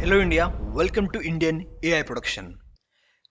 Hello India, welcome to Indian AI production.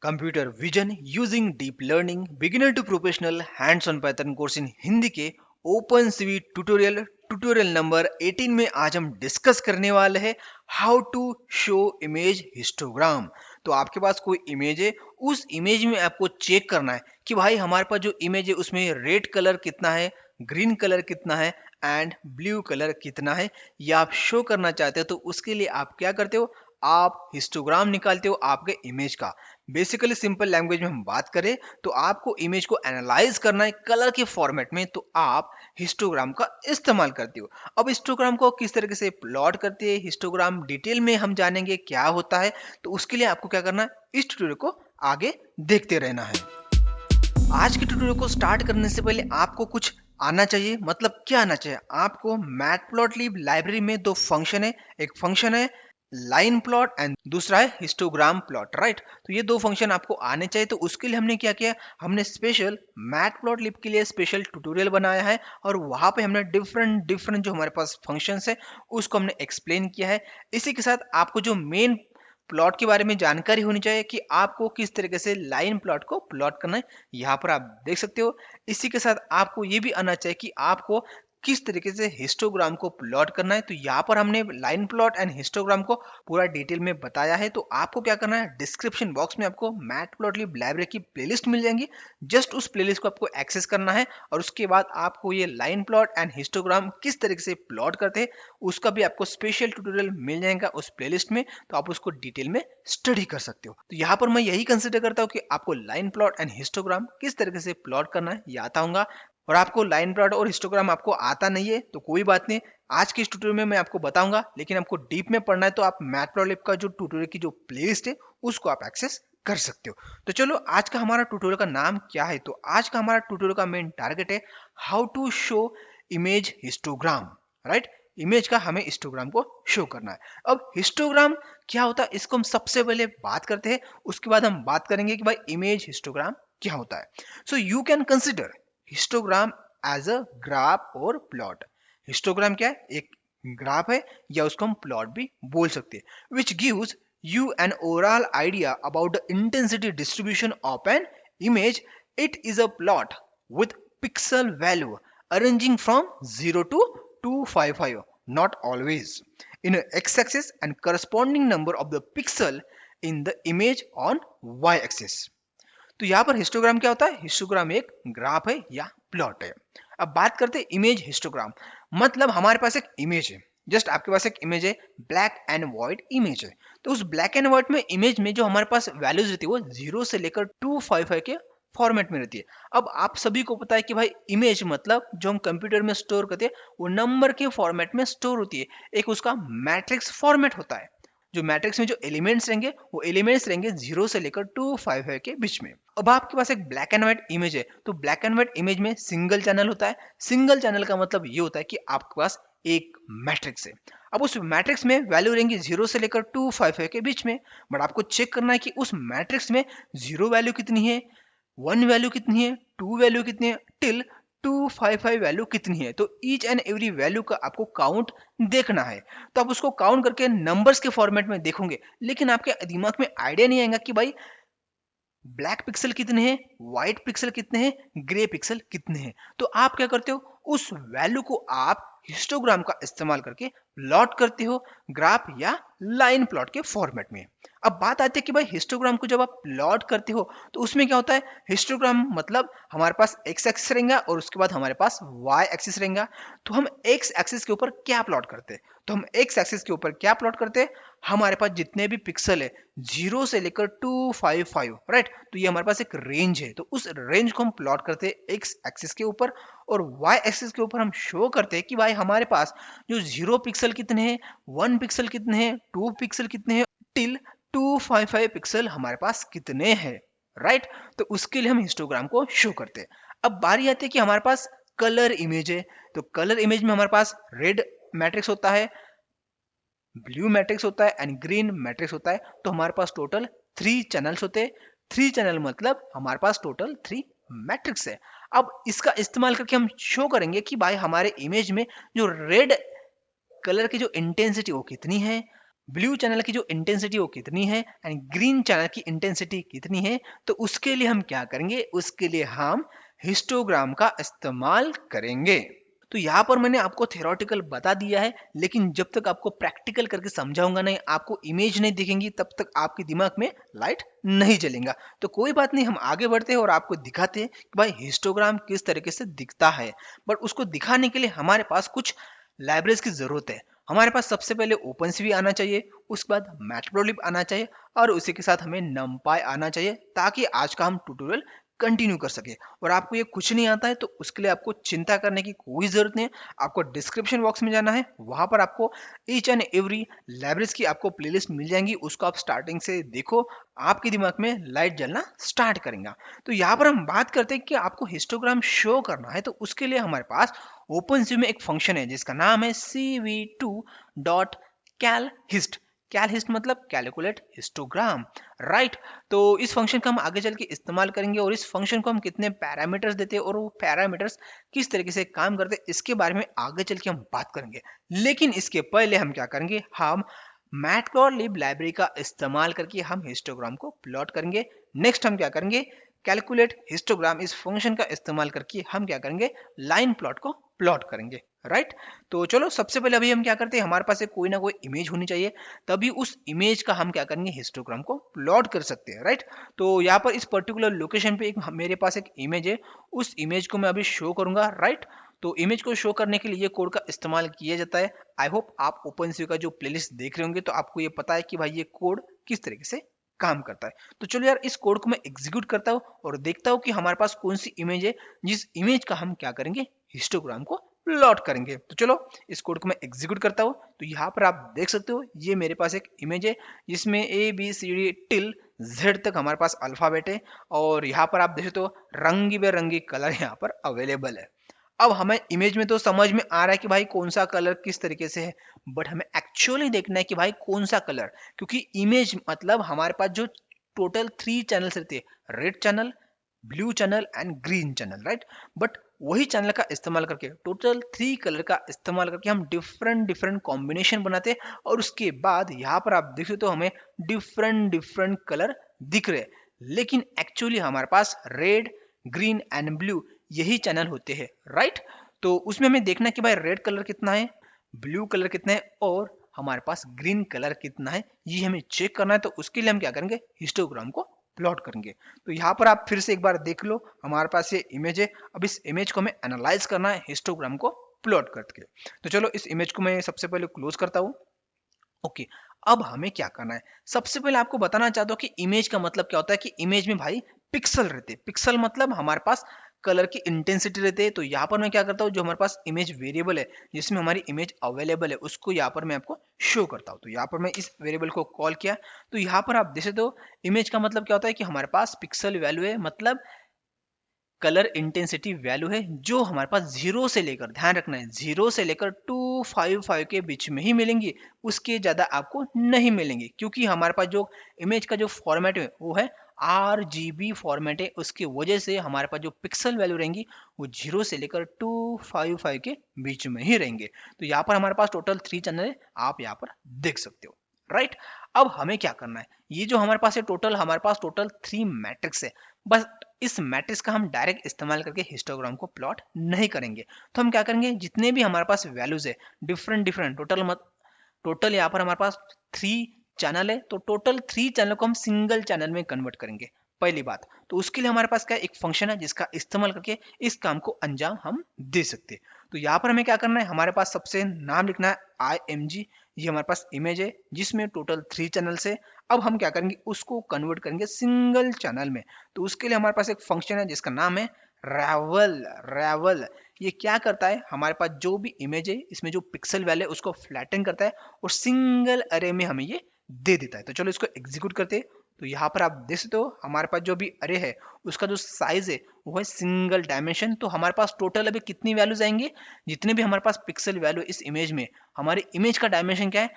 Computer vision using deep learning beginner to professional hands-on Python course in Hindi के open CV tutorial number 18 में आज हम discuss करने वाले हैं how to show image histogram. तो आपके पास कोई इमेज है, उस इमेज में आपको चेक करना है कि भाई हमारे पास जो इमेज है उसमें रेड कलर कितना है, ग्रीन कलर कितना है एंड ब्लू कलर कितना है। ये आप शो करना चाहते हो तो उसके लिए आप क्या करते हो, आप हिस्टोग्राम निकालते हो आपके इमेज का। बेसिकली सिंपल लैंग्वेज में हम बात करें तो आपको इमेज को एनालाइज करना है कलर के फॉर्मेट में, तो आप हिस्टोग्राम का इस्तेमाल करते हो। अब हिस्टोग्राम को किस तरीके से प्लॉट करते हैं, हिस्टोग्राम डिटेल में हम जानेंगे क्या होता है। तो उसके लिए आपको क्या करना है, इस ट्यूटोरियल को आगे देखते रहना है। आज के ट्यूटोरियल को स्टार्ट करने से पहले आपको कुछ आना चाहिए। मतलब क्या आना चाहिए आपको, मैटप्लॉटलिब लाइब्रेरी में दो फंक्शन है, एक फंक्शन है लाइन प्लॉट एंड दूसरा है हिस्टोग्राम प्लॉट, राइट। तो ये दो फंक्शन आपको आने चाहिए। तो उसके लिए हमने क्या किया, हमने स्पेशल मैटप्लॉटलिब के लिए स्पेशल ट्यूटोरियल बनाया है और वहां पे हमने डिफरेंट डिफरेंट जो हमारे पास फंक्शंस है उसको हमने एक्सप्लेन किया है। इसी के साथ आपको जो मेन प्लॉट के बारे में जानकारी होनी चाहिए कि आपको किस तरीके से लाइन प्लॉट को प्लॉट करना है, यहाँ पर आप देख सकते हो। इसी के साथ आपको ये भी आना चाहिए कि आपको किस तरीके से हिस्टोग्राम को प्लॉट करना है। तो यहाँ पर हमने लाइन प्लॉट एंड हिस्टोग्राम को पूरा डिटेल में बताया है। तो आपको क्या करना है, डिस्क्रिप्शन बॉक्स में आपको मैटप्लॉटलिब लाइब्रेरी की प्लेलिस्ट मिल जाएंगी। जस्ट उस प्लेलिस्ट को आपको एक्सेस करना है और उसके बाद आपको ये लाइन प्लॉट एंड हिस्टोग्राम किस तरीके से प्लॉट करते हैं उसका भी आपको स्पेशल ट्यूटोरियल मिल जाएगा उस प्लेलिस्ट में। तो आप उसको डिटेल में स्टडी कर सकते हो। तो यहाँ पर मैं यही कंसिडर करता हूँ कि आपको लाइन प्लॉट एंड हिस्टोग्राम किस तरीके से प्लॉट करना है ये आता होगा। और आपको लाइन प्लॉट और हिस्टोग्राम आपको आता नहीं है तो कोई बात नहीं, आज के इस ट्यूटोरियल में मैं आपको बताऊंगा। लेकिन आपको डीप में पढ़ना है तो आप मैटप्लॉटलिब का जो ट्यूटोरियल की जो प्लेलिस्ट है उसको आप एक्सेस कर सकते हो। तो चलो आज का हमारा ट्यूटोरियल का नाम क्या है। तो आज का हमारा ट्यूटोरियल का मेन टारगेट है how to show image histogram, right. Image का हमें हिस्टोग्राम को शो करना है। अब हिस्टोग्राम क्या होता है इसको हम सबसे पहले बात करते हैं, उसके बाद हम बात करेंगे कि भाई इमेज हिस्टोग्राम क्या होता है। So you can consider histogram as a graph और प्लॉट। हिस्टोग्राम क्या है, एक ग्राफ है या उसको हम प्लॉट भी बोल सकते हैं, which gives you an overall idea about the intensity distribution of an image. It is a plot with pixel value arranging from 0 to 255, not always, in a x-axis and corresponding number of the pixel in the image on y-axis। तो यहाँ पर histogram क्या होता है, histogram एक graph है या plot है। अब बात करते हैं इमेज हिस्टोग्राम। मतलब हमारे पास एक इमेज है, जस्ट आपके पास एक इमेज है, ब्लैक एंड व्हाइट इमेज है। तो उस ब्लैक एंड व्हाइट में इमेज में जो हमारे पास वैल्यूज रहती है वो 0 से लेकर 255 के फॉर्मेट में रहती है। अब आप सभी को पता है कि भाई इमेज मतलब जो हम कंप्यूटर में स्टोर करते हैं वो नंबर के फॉर्मेट में स्टोर होती है। एक उसका मैट्रिक्स फॉर्मेट होता है। जो मैट्रिक्स में जो एलिमेंट्स रहेंगे वो एलिमेंट्स रहेंगे 0 से लेकर 255 के बीच में। अब आपके पास एक ब्लैक एंड व्हाइट इमेज है तो ब्लैक एंड व्हाइट इमेज में सिंगल चैनल होता है। सिंगल चैनल का मतलब ये होता है कि आपके पास एक मैट्रिक्स है। अब उस मैट्रिक्स में वैल्यू रहेंगी 0 से लेकर 255 के बीच में। बट आपको चेक करना है कि उस मैट्रिक्स में 0 वैल्यू कितनी है, 1 वैल्यू कितनी है, 2 वैल्यू कितनी है, टिल 255 वैल्यू कितनी है। तो ईच एंड एवरी वैल्यू का आपको काउंट देखना है। तो आप उसको काउंट करके नंबर्स के फॉर्मेट में देखोगे, लेकिन आपके दिमाग में आइडिया नहीं आएगा कि भाई ब्लैक पिक्सल कितने हैं, व्हाइट पिक्सल कितने हैं, ग्रे पिक्सल कितने हैं। तो आप क्या करते हो, उस वैल्यू को आप हिस्टोग्राम का इस्तेमाल करके प्लॉट करते हो ग्राफ या लाइन प्लॉट के फॉर्मेट में। अब बात आती है कि भाई हिस्टोग्राम को जब आप प्लॉट करते हो तो उसमें क्या होता है, हिस्टोग्राम मतलब हमारे पास एक्स एक्सिस रहेगा और उसके बाद हमारे पास वाई एक्सिस रहेगा। तो हम एक्स एक्सिस के ऊपर क्या प्लॉट करते हैं, तो हम एक्स एक्सिस के ऊपर क्या प्लॉट करते हैं, हमारे पास जितने भी पिक्सल है 0 से लेकर 255, राइट। तो ये हमारे पास एक रेंज है, तो उस रेंज को हम प्लॉट करते हैं एक्स एक्सिस के ऊपर। और वाई एक्सिस के ऊपर हम शो करते हैं कि भाई हमारे पास जो 0 पिक्सल कितने हैं, 1 पिक्सल कितने हैं, 2 पिक्सल कितने हैं, टिल 255 पिक्सल हमारे पास कितने हैं, राइट। तो उसके लिए हम हिस्टोग्राम को शो करते हैं। अब बारी आती है कि हमारे पास कलर इमेज है। तो कलर इमेज में हमारे पास रेड मैट्रिक्स होता है, ब्लू मैट्रिक्स होता है एंड ग्रीन मैट्रिक्स होता है। तो हमारे पास टोटल 3 चैनल्स होते हैं। 3 चैनल मतलब हमारे पास टोटल 3 मैट्रिक्स है। अब इसका इस्तेमाल करके हम शो करेंगे कि भाई हमारे इमेज में जो रेड कलर की जो इंटेंसिटी वो कितनी है, ब्लू चैनल की जो इंटेंसिटी वो कितनी है एंड ग्रीन चैनल की इंटेंसिटी कितनी है, तो उसके लिए हम क्या करेंगे, उसके लिए हम हिस्टोग्राम का इस्तेमाल करेंगे। तो यहाँ पर मैंने आपको थ्योरेटिकल बता दिया है, लेकिन जब तक आपको प्रैक्टिकल करके समझाऊंगा नहीं, आपको इमेज नहीं दिखेंगी, तब तक आपके दिमाग में लाइट नहीं जलेगा। तो कोई बात नहीं, हम आगे बढ़ते हैं और आपको दिखाते हैं कि भाई हिस्टोग्राम किस तरीके से दिखता है। बट उसको दिखाने के लिए हमारे पास कुछ लाइब्रेरीज की जरूरत है। हमारे पास सबसे पहले ओपनसीवी आना चाहिए, उसके बाद मैटप्लोलिब आना चाहिए, और उसी के साथ हमें नमपाई आना चाहिए, ताकि आज का हम ट्यूटोरियल कंटिन्यू कर सके। और आपको ये कुछ नहीं आता है तो उसके लिए आपको चिंता करने की कोई जरूरत नहीं है। आपको डिस्क्रिप्शन बॉक्स में जाना है, वहां पर आपको ईच एंड एवरी लाइब्रेरीज की आपको प्लेलिस्ट मिल जाएंगी, उसको आप स्टार्टिंग से देखो, आपके दिमाग में लाइट जलना स्टार्ट करेगा। तो यहाँ पर हम बात करते हैं कि आपको हिस्टोग्राम शो करना है, तो उसके लिए हमारे पास ओपनसीवी में एक फंक्शन है जिसका नाम है cv2.calhist। कैलहिस्ट मतलब कैलकुलेट हिस्टोग्राम, राइट। तो इस फंक्शन का हम आगे चल के इस्तेमाल करेंगे, और इस फंक्शन को हम कितने पैरामीटर्स देते हैं और वो पैरामीटर्स किस तरीके से काम करते हैं, इसके बारे में आगे चल के हम बात करेंगे। लेकिन इसके पहले हम क्या करेंगे, हम मैटप्लॉटलिब लाइब्रेरी का इस्तेमाल करके हम हिस्टोग्राम को प्लॉट करेंगे। नेक्स्ट हम क्या करेंगे, कैलकुलेट हिस्टोग्राम इस फंक्शन का इस्तेमाल करके हम क्या करेंगे, लाइन प्लॉट को प्लॉट करेंगे, राइट। तो चलो सबसे पहले अभी हम क्या करते हैं, हमारे पास एक कोई ना कोई इमेज होनी चाहिए, तभी उस इमेज का हम क्या करेंगे, हिस्टोग्राम को प्लॉट कर सकते हैं, राइट। तो यहाँ पर इस पर्टिकुलर लोकेशन पे एक मेरे पास एक इमेज है, उस इमेज को मैं अभी शो करूंगा, राइट। तो इमेज को शो करने के लिए ये कोड का इस्तेमाल किया जाता है। आई होप आप ओपनसीवी का जो प्लेलिस्ट देख रहे होंगे तो आपको ये पता है कि भाई ये कोड किस तरीके से काम करता है। तो चलो यार, इस कोड को मैं एग्जीक्यूट करता हूँ और देखता हूँ कि हमारे पास कौन सी इमेज है जिस इमेज का हम क्या करेंगे, हिस्टोग्राम को प्लॉट करेंगे। तो चलो इस कोड को मैं एग्जीक्यूट करता हूँ। तो यहाँ पर आप देख सकते हो, ये मेरे पास एक इमेज है जिसमें A B C D till Z तक हमारे पास अल्फाबेट है, और यहाँ पर आप देखें तो रंगी बेरंगी कलर यहाँ पर अवेलेबल है। अब हमें इमेज में तो समझ में आ रहा है कि भाई कौन सा कलर किस तरीके से है, बट हमें एक्चुअली देखना है कि भाई कौन सा कलर, क्योंकि इमेज मतलब हमारे पास जो टोटल 3 चैनल्स रहते हैं, red channel, blue channel and green channel, right. But वही चैनल का इस्तेमाल करके टोटल 3 कलर का इस्तेमाल करके हम डिफरेंट डिफरेंट कॉम्बिनेशन बनाते हैं, और उसके बाद यहाँ पर आप देख सकते हो हमें डिफरेंट डिफरेंट कलर दिख रहे हैं, लेकिन एक्चुअली हमारे पास रेड, ग्रीन एंड ब्लू यही चैनल होते हैं, राइट। तो उसमें हमें देखना है कि भाई रेड कलर कितना है, ब्लू कलर कितना है, और हमारे पास ग्रीन कलर कितना है, ये हमें चेक करना है। तो उसके लिए हम क्या करेंगे, हिस्टोग्राम को प्लॉट करेंगे। तो यहाँ पर आप फिर से एक बार देख लो, हमारे पास ये इमेज है, अब इस इमेज को हमें एनालाइज करना है हिस्टोग्राम को प्लॉट करके। तो चलो इस इमेज को मैं सबसे पहले क्लोज करता हूँ। ओके, अब हमें क्या करना है, सबसे पहले आपको बताना चाहता हूँ कि इमेज का मतलब क्या होता है, कि इमेज में भाई पिक्सल रहते हैं। पिक्सल मतलब हमारे पास कलर की इंटेंसिटी रहती है। तो यहाँ पर मैं क्या करता हूँ, जो हमारे पास इमेज वेरिएबल है जिसमें हमारी इमेज अवेलेबल है, उसको यहाँ पर मैं आपको शो करता हूँ। तो यहाँ पर मैं इस वेरिएबल को कॉल किया, तो यहाँ पर आप देख सकते हो इमेज का मतलब क्या होता है, कि हमारे पास पिक्सल वैल्यू है, मतलब कलर इंटेंसिटी वैल्यू है, जो हमारे पास जीरो से लेकर, ध्यान रखना है, जीरो से लेकर 255 के बीच में ही मिलेंगी, उसके ज्यादा आपको नहीं मिलेंगे, क्योंकि हमारे पास जो इमेज का जो फॉर्मेट है वो है RGB फॉर्मेट है, उसकी वजह से हमारे पास जो पिक्सल वैल्यू रहेंगी वो जीरो से लेकर 255 के बीच में ही रहेंगे। तो यहाँ पर हमारे पास टोटल 3 चैनल है, आप यहाँ पर देख सकते हो, राइट। अब हमें क्या करना है, ये जो हमारे पास है टोटल, हमारे पास टोटल 3 मैट्रिक्स है, बस इस मैट्रिक्स का हम डायरेक्ट इस्तेमाल करके हिस्टोग्राम को प्लॉट नहीं करेंगे। तो हम क्या करेंगे, जितने भी हमारे पास वैल्यूज है डिफरेंट डिफरेंट, टोटल यहाँ पर हमारे पास 3 चैनल है, तो टोटल 3 चैनल को हम सिंगल चैनल में कन्वर्ट करेंगे, पहली बात। तो उसके लिए हमारे पास क्या एक फंक्शन है जिसका इस्तेमाल करके इस काम को अंजाम हम दे सकते हैं। तो यहाँ पर हमें क्या करना है, हमारे पास सबसे नाम लिखना है IMG, ये हमारे पास इमेज है जिसमें टोटल 3 चैनल्स है। अब हम क्या करेंगे, उसको कन्वर्ट करेंगे सिंगल चैनल में। तो उसके लिए हमारे पास एक फंक्शन है जिसका नाम है रैवल। रैवल ये क्या करता है, हमारे पास जो भी इमेज है इसमें जो पिक्सल वैल्यू है उसको फ्लैटन करता है और सिंगल अरे में हमें ये दे देता है। तो चलो इसको एग्जीक्यूट करते हैं। तो यहाँ पर आप देख सकते हो हमारे पास जो भी अरे है उसका जो साइज है वो है सिंगल डायमेंशन। तो हमारे पास टोटल अभी कितनी वैल्यूज आएंगे, जितने भी हमारे पास पिक्सल वैल्यू इस इमेज में, हमारी इमेज का डायमेंशन क्या है,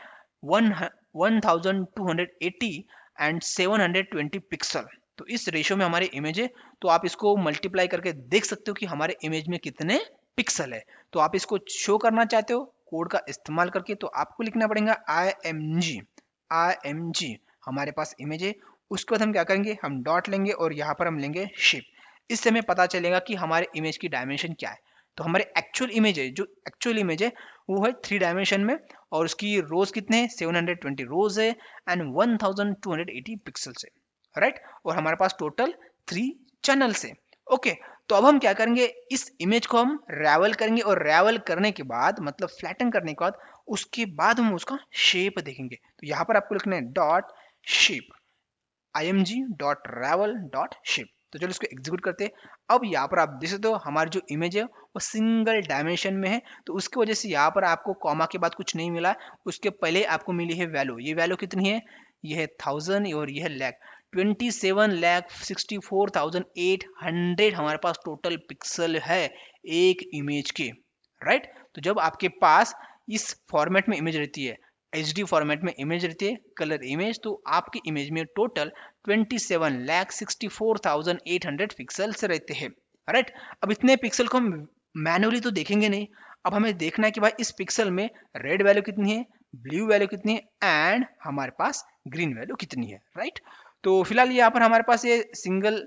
1280 एंड 720 पिक्सल। तो इस रेशियो में हमारी इमेज है। तो आप इसको मल्टीप्लाई करके देख सकते हो कि हमारे इमेज में कितने पिक्सल है। तो आप इसको शो करना चाहते हो कोड का इस्तेमाल करके, तो आपको लिखना पड़ेगा IMG, IMG हमारे पास इमेज है। उसके बाद हम क्या करेंगे, हम डॉट लेंगे और यहाँ पर हम लेंगे शेप। इससे हमें पता चलेगा कि हमारे इमेज की डायमेंशन क्या है। तो हमारे एक्चुअल इमेज है, जो एक्चुअल इमेज है वो है 3 डायमेंशन में, और उसकी रोज कितने हैं, 720 रोज है एंड 1280 पिक्सल्स है, राइट। और हमारे पास टोटल 3 चैनल्स है। ओके, तो अब हम क्या करेंगे, इस इमेज को हम रैवल करेंगे, और रैवल करने के बाद मतलब फ्लैटन करने के बाद उसके बाद हम उसका शेप देखेंगे। तो यहाँ पर आपको लिखना है डॉट शेप, img.ravel.shape। तो चलो इसको एग्जीक्यूट करते हैं। अब यहाँ पर आप देख सकते हो हमारी जो इमेज है वो सिंगल डायमेंशन में है, तो उसकी वजह से यहाँ पर आपको कॉमा के बाद कुछ नहीं मिला, उसके पहले आपको मिली है वैल्यू। ये वैल्यू कितनी है, ये है 1000 और ये है लैख। 27,64,800 हमारे पास टोटल पिक्सल है एक इमेज के, राइट। तो जब आपके पास इस फॉर्मेट में इमेज रहती है, HD फॉर्मेट में इमेज रहती है, कलर इमेज, तो आपकी इमेज में टोटल 27,64,800 पिक्सल्स रहते हैं, राइट। अब इतने पिक्सल को हम मैनुअली तो देखेंगे नहीं, अब हमें देखना है कि भाई इस पिक्सल में रेड वैल्यू कितनी है, ब्लू वैल्यू कितनी है एंड हमारे पास ग्रीन वैल्यू कितनी है, राइट। तो फिलहाल यहाँ पर हमारे पास ये सिंगल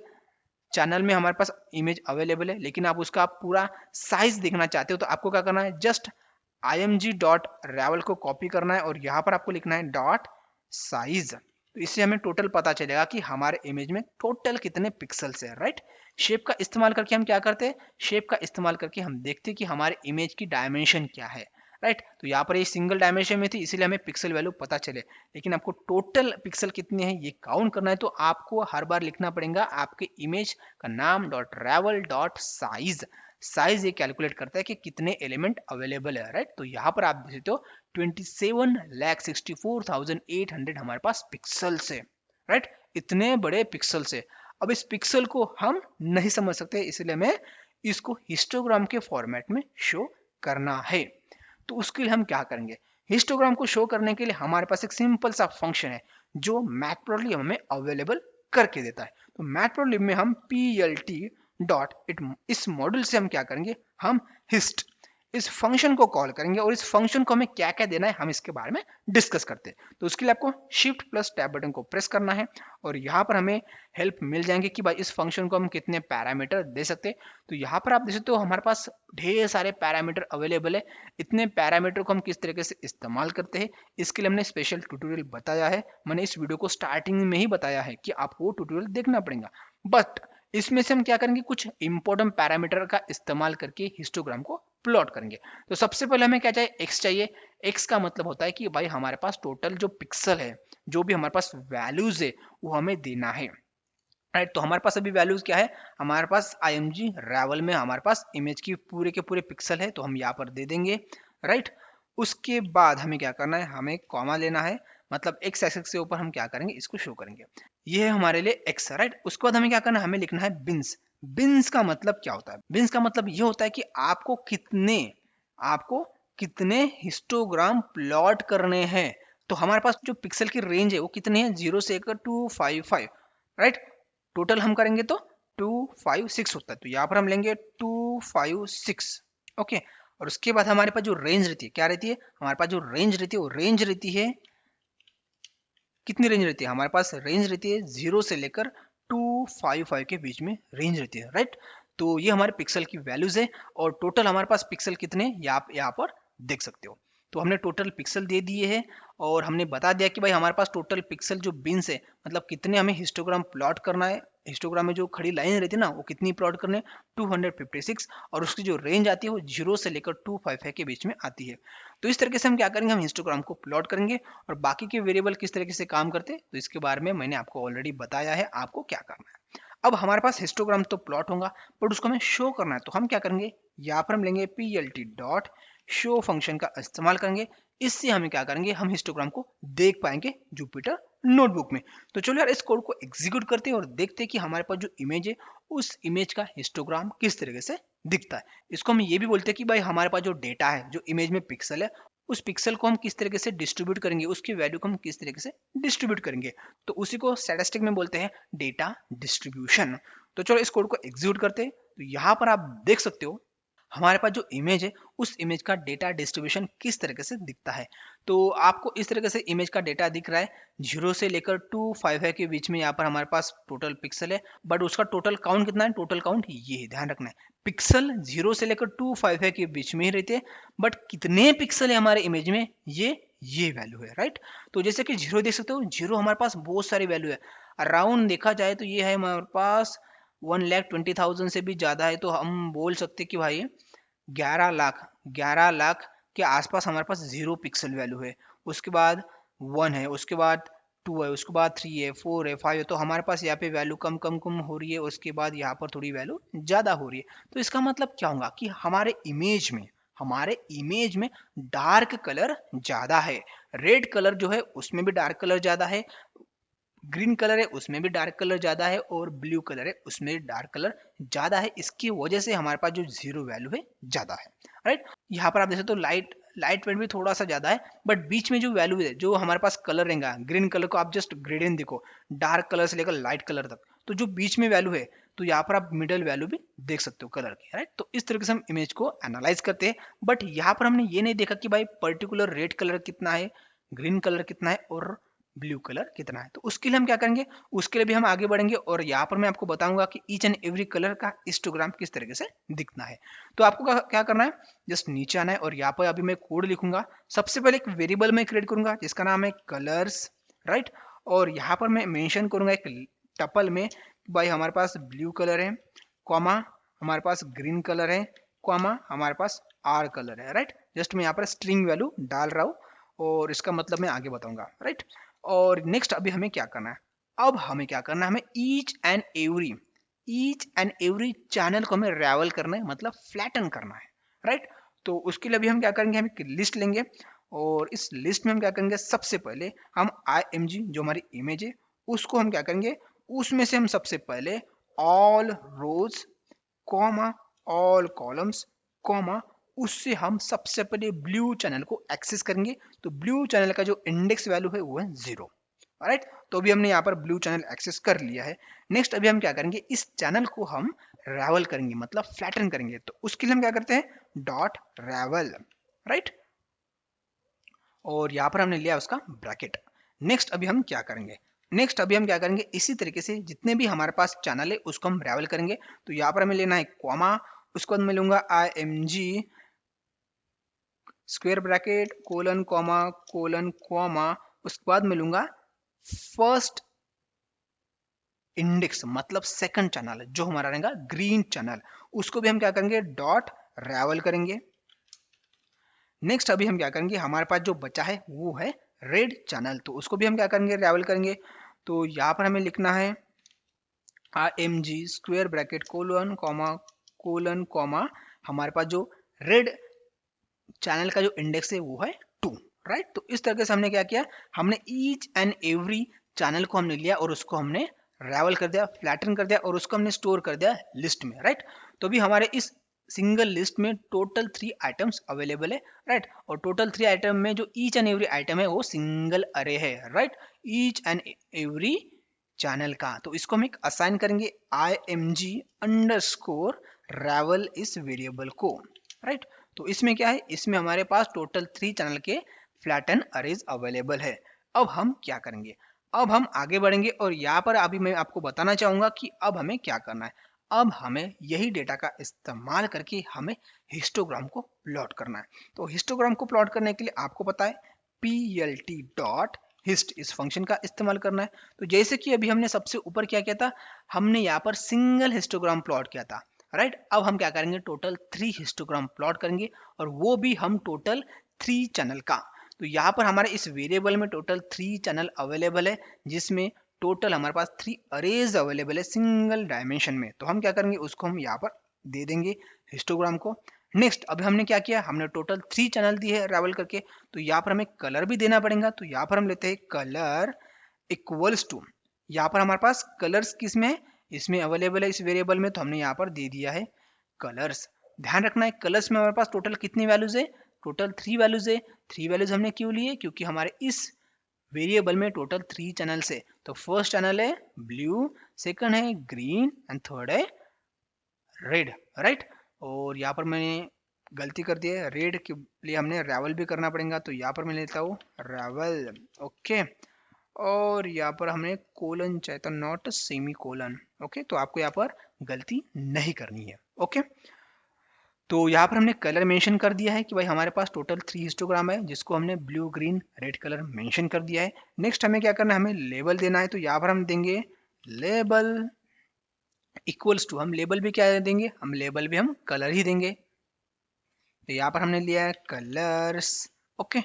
चैनल में हमारे पास इमेज अवेलेबल है, लेकिन आप उसका पूरा साइज देखना चाहते हो तो आपको क्या करना है, जस्ट img.ravel को कॉपी करना है और यहाँ पर आपको लिखना है डॉट साइज। तो इससे हमें टोटल पता चलेगा कि हमारे इमेज में टोटल कितने पिक्सल्स है, राइट। शेप का इस्तेमाल करके हम क्या करते हैं, शेप का इस्तेमाल करके हम देखते हैं कि हमारे इमेज की डायमेंशन क्या है, राइट। तो यहाँ पर ये सिंगल डायमेंशन में थी इसीलिए हमें पिक्सल वैल्यू पता चले, लेकिन आपको टोटल पिक्सल कितने हैं ये काउंट करना है, तो आपको हर बार लिखना पड़ेगा आपके इमेज का नाम dot Rawail dot size. Size ये कैलकुलेट करता है कि कितने एलिमेंट अवेलेबल है, राइट। तो यहाँ पर आप देख सकते हो 27,64,800 हमारे पास पिक्सल्स है, राइट। इतने बड़े पिक्सल्स है। अब इस पिक्सल को हम नहीं समझ सकते, इसलिए हमें इसको हिस्टोग्राम के फॉर्मेट में शो करना है। तो उसके लिए हम क्या करेंगे, हिस्टोग्राम को शो करने के लिए हमारे पास एक सिंपल सा फंक्शन है जो मैटप्लोट्लिब हमें अवेलेबल करके देता है। तो मैटप्लोट्लिब में हम plt डॉट इस मॉड्यूल से हम क्या करेंगे, हम हिस्ट इस फंक्शन को कॉल करेंगे, और इस फंक्शन को हमें क्या क्या देना है हम इसके बारे में डिस्कस करते हैं। तो उसके लिए आपको शिफ्ट प्लस टैब बटन को प्रेस करना है, और यहाँ पर हमें हेल्प मिल जाएंगे कि भाई इस फंक्शन को हम कितने पैरामीटर दे सकते हैं। तो यहाँ पर आप देख सकते हो हमारे पास ढेर सारे पैरामीटर अवेलेबल है। इतने पैरामीटर को हम किस तरीके से इस्तेमाल करते हैं इसके लिए हमने स्पेशल ट्यूटोरियल बताया है। मैंने इस वीडियो को स्टार्टिंग में ही बताया है कि आपको ट्यूटोरियल देखना पड़ेगा, बट इसमें से हम क्या करेंगे, कुछ इंपॉर्टेंट पैरामीटर का इस्तेमाल करके हिस्टोग्राम को प्लॉट करेंगे। तो सबसे पहले हमें क्या चाहिए, एक्स चाहिए। एक्स का मतलब होता है कि भाई हमारे पास टोटल जो पिक्सल है, जो भी हमारे पास वैल्यूज है वो हमें देना है, राइट। तो हमारे पास अभी वैल्यूज क्या है, हमारे पास img रैवल में हमारे पास इमेज की पूरे के पूरे पिक्सल है, तो हम यहाँ पर दे देंगे, राइट। उसके बाद हमें क्या करना है, हमें कॉमा लेना है, मतलब एक्स एक्सिस के ऊपर हम क्या करेंगे, इसको शो करेंगे। ये है हमारे लिए एक्स, राइट। उसके बाद हमें क्या करना है, हमें लिखना है बिन्स। बिन्स का मतलब क्या होता है, बिन्स का मतलब ये होता है कि आपको कितने हिस्टोग्राम प्लॉट करने हैं। तो हमारे पास जो पिक्सल की रेंज है वो कितने हैं, 0 से लेकर 255, राइट। टोटल हम करेंगे तो 256 होता है, तो यहाँ पर हम लेंगे 256, ओके। और उसके बाद हमारे पास जो रेंज रहती है, क्या रहती है, हमारे पास जो रेंज रहती है वो रेंज रहती है, कितनी रेंज रहती है, हमारे पास रेंज रहती है 0 से लेकर 255 के बीच में रेंज रहती है, राइट। तो ये हमारे पिक्सल की वैल्यूज है, और टोटल हमारे पास पिक्सल कितने ये आप यहाँ पर देख सकते हो। तो हमने टोटल पिक्सल दे दिए हैं, और हमने बता दिया कि भाई हमारे पास टोटल पिक्सल जो बिन्स है, मतलब कितने हमें हिस्टोग्राम प्लॉट करना है। हिस्टोग्राम में जो खड़ी लाइन रहती है ना, वो कितनी प्लॉट करने, 256, और उसकी जो रेंज आती है वो 0 से लेकर 255 के बीच में आती है। तो इस तरीके से हम क्या करेंगे, हम हिस्टोग्राम को प्लॉट करेंगे, और बाकी के वेरिएबल किस तरीके से काम करते हैं तो इसके बारे में मैंने आपको ऑलरेडी बताया है आपको क्या करना है। अब हमारे पास हिस्टोग्राम तो प्लॉट होगा, बट उसको हमें शो करना है, तो हम क्या करेंगे, यहाँ पर हम लेंगे plt डॉट शो फंक्शन का इस्तेमाल करेंगे। इससे हमें क्या करेंगे, हम हिस्टोग्राम को देख पाएंगे जुपिटर नोटबुक में। तो चलो यार इस कोड को एग्जीक्यूट करते हैं और देखते हैं कि हमारे पास जो इमेज है उस इमेज का हिस्टोग्राम किस तरीके से दिखता है। इसको हम ये भी बोलते हैं कि भाई हमारे पास जो डेटा है, जो इमेज में पिक्सल है, उस पिक्सल को हम किस तरीके से डिस्ट्रीब्यूट करेंगे, उसकी वैल्यू को हम किस तरीके से डिस्ट्रीब्यूट करेंगे, तो उसी को स्टैटिस्टिक में बोलते हैं डेटा डिस्ट्रीब्यूशन। तो चलो इस कोड को एग्जीक्यूट करते हैं। तो यहाँ पर आप देख सकते हो हमारे पास जो इमेज है उस इमेज का डेटा डिस्ट्रीब्यूशन किस तरीके से दिखता है। तो आपको इस तरीके से इमेज का डेटा दिख रहा है, 0 से लेकर 255 के बीच में यहाँ पर हमारे पास टोटल पिक्सल है, बट उसका टोटल काउंट कितना है, टोटल काउंट ये है, ध्यान रखना है। पिक्सल 0 से लेकर 255 के बीच में ही रहते हैं, बट कितने पिक्सल है हमारे इमेज में, ये वैल्यू है, राइट। तो जैसे कि 0 देख सकते हो, 0 हमारे पास बहुत सारी वैल्यू है, अराउंड देखा जाए तो ये है हमारे पास 1,20,000 से भी ज्यादा है। तो हम बोल सकते कि भाई 11 लाख के आसपास हमारे पास 0 पिक्सल वैल्यू है। उसके बाद 1 है, उसके बाद 2 है, उसके बाद 3 है, 4 है, 5 है। तो हमारे पास यहाँ पे वैल्यू कम कम कम हो रही है, उसके बाद यहाँ पर थोड़ी वैल्यू ज़्यादा हो रही है। तो इसका मतलब क्या होगा कि हमारे इमेज में डार्क कलर ज़्यादा है, रेड कलर जो है उसमें भी डार्क कलर ज़्यादा है, ग्रीन कलर है उसमें भी डार्क कलर ज्यादा है, और ब्लू कलर है उसमें डार्क कलर ज्यादा है। इसकी वजह से हमारे पास जो जीरो वैल्यू है ज्यादा है, राइट। यहाँ पर आप देख सकते हो लाइट वेट भी थोड़ा सा ज्यादा है, बट बीच में जो वैल्यू है, जो हमारे पास कलर रहेगा, ग्रीन कलर को आप जस्ट ग्रेडियंट देखो, डार्क कलर से लेकर लाइट कलर तक, तो जो बीच में वैल्यू है, तो यहाँ पर आप मिडल वैल्यू भी देख सकते हो कलर की, राइट। तो इस तरीके से हम इमेज को एनालाइज करते हैं, बट यहाँ पर हमने ये नहीं देखा कि भाई पर्टिकुलर रेड कलर कितना है, ग्रीन कलर कितना है और ब्लू कलर कितना है। तो उसके लिए हम क्या करेंगे, उसके लिए भी हम आगे बढ़ेंगे, और यहाँ पर मैं आपको बताऊंगा कि ईच एंड एवरी कलर का हिस्टोग्राम किस तरीके से दिखना है। तो आपको क्या करना है, जस्ट नीचे आना है, और यहाँ पर अभी मैं कोड लिखूंगा। सबसे पहले एक वेरिएबल में क्रिएट करूंगा जिसका नाम है कलर्स, राइट। और यहाँ पर मैं मेंशन करूंगा एक टपल में, भाई हमारे पास ब्लू कलर है, कॉमा हमारे पास ग्रीन कलर है, कॉमा हमारे पास आर कलर है, राइट। जस्ट मैं यहाँ पर स्ट्रिंग वैल्यू डाल रहा हूँ, और इसका मतलब मैं आगे बताऊंगा, राइट। और नेक्स्ट अभी हमें क्या करना है, अब हमें क्या करना है, हमें ईच एंड एवरी चैनल को हमें रैवल करना है, मतलब फ्लैटन करना है, राइट। तो उसके लिए अभी हम क्या करेंगे, हम एक लिस्ट लेंगे, और इस लिस्ट में हम क्या करेंगे, सबसे पहले हम IMG जो हमारी इमेज है उसको हम क्या करेंगे, उसमें से हम सबसे पहले ऑल रोज कॉमा ऑल कॉलम्स कॉमा, उससे हम सबसे पहले ब्लू चैनल को एक्सेस करेंगे। तो ब्लू चैनल का जो इंडेक्स वैल्यू है वो है 0, राइट। तो अभी हमने यहाँ पर ब्लू चैनल एक्सेस कर लिया है। नेक्स्ट अभी हम क्या करेंगे, इस चैनल को हम रैवल करेंगे, मतलब फ्लैटन करेंगे। तो उसके लिए हम क्या करते हैं, डॉट रैवल, राइट, और यहाँ पर हमने लिया उसका ब्रैकेट। नेक्स्ट अभी हम क्या करेंगे, इसी तरीके से जितने भी हमारे पास चैनल है उसको हम रैवल करेंगे। तो यहाँ पर हमें लेना है कॉमा, उसके बाद मैं लूंगा IMG square bracket colon comma, उसके बाद मैं लूंगा फर्स्ट इंडेक्स, मतलब सेकंड चैनल जो हमारा रहेगा ग्रीन चैनल, उसको भी हम क्या करेंगे, डॉट रैवल करेंगे। नेक्स्ट अभी हम क्या करेंगे, हमारे पास जो बचा है वो है रेड चैनल, तो उसको भी हम क्या करेंगे, रैवल करेंगे। तो यहाँ पर हमें लिखना है IMG square bracket colon comma हमारे पास जो रेड चैनल का जो इंडेक्स है वो है 2, राइट। तो इस तरीके से हमने क्या किया, हमने ईच एंड एवरी चैनल को हमने लिया और उसको हमने रैवल कर दिया, फ्लैटन कर दिया, और उसको हमने स्टोर कर दिया लिस्ट में, राइट। तो अभी हमारे इस सिंगल लिस्ट में टोटल 3 आइटम्स अवेलेबल है, राइट। और टोटल 3 आइटम में जो ईच एंड एवरी आइटम है वो सिंगल अरे है, right, each and every channel का। तो इसको हम एक असाइन करेंगे IMG अंडरस्कोर रैवल इस वेरिएबल को, राइट। तो इसमें क्या है, इसमें हमारे पास टोटल 3 चैनल के फ्लैटन अरेज अवेलेबल है। अब हम क्या करेंगे, अब हम आगे बढ़ेंगे, और यहाँ पर अभी मैं आपको बताना चाहूंगा कि अब हमें क्या करना है। अब हमें यही डेटा का इस्तेमाल करके हमें हिस्टोग्राम को प्लॉट करना है। तो हिस्टोग्राम को प्लॉट करने के लिए आपको पता है PLT डॉट हिस्ट इस फंक्शन का इस्तेमाल करना है। तो जैसे कि अभी हमने सबसे ऊपर क्या किया था, हमने यहाँ पर सिंगल हिस्टोग्राम प्लॉट किया था, राइट। अब हम क्या करेंगे, टोटल 3 हिस्टोग्राम प्लॉट करेंगे, और वो भी हम टोटल 3 चैनल का। तो यहाँ पर हमारे इस वेरिएबल में टोटल 3 चैनल अवेलेबल है, जिसमें टोटल हमारे पास 3 अरेज अवेलेबल है सिंगल डायमेंशन में। तो हम क्या करेंगे, उसको हम यहाँ पर दे देंगे हिस्टोग्राम को। नेक्स्ट अभी हमने क्या किया, हमने टोटल 3 चैनल दिए है रैवल करके, तो यहाँ पर हमें कलर भी देना पड़ेगा। तो यहाँ पर हम लेते हैं कलर इक्वल्स टू, यहाँ पर हमारे पास कलर्स किस में है, इसमें अवेलेबल है इस वेरिएबल में, तो हमने यहाँ पर दे दिया है कलर्स। ध्यान रखना है कलर्स में हमारे पास टोटल कितनी वैल्यूज है, टोटल 3 वैल्यूज है। 3 वैल्यूज हमने क्यों लिए, क्योंकि हमारे इस वेरिएबल में टोटल 3 चैनल्स है। तो फर्स्ट चैनल है ब्लू, सेकंड है ग्रीन, एंड थर्ड है रेड, राइट। और यहाँ पर मैंने गलती कर दी है, रेड के लिए हमने रावल भी करना पड़ेगा, तो यहाँ पर मैं लेता हूँ रावल। ओके, और यहाँ पर हमें कोलन चाहिए था, नॉट सेमी कोलन। ओके, तो आपको यहाँ पर गलती नहीं करनी है। ओके, तो यहाँ पर हमने कलर मेंशन कर दिया है कि भाई हमारे पास टोटल 3 हिस्टोग्राम है, जिसको हमने blue green red colour mention कर दिया है। नेक्स्ट हमें क्या करना है, हमें लेबल देना है, तो यहाँ पर हम देंगे लेबल इक्वल्स टू, हम लेबल भी क्या देंगे, हम लेबल भी हम कलर ही देंगे। तो यहाँ पर हमने लिया है कलर्स। ओके,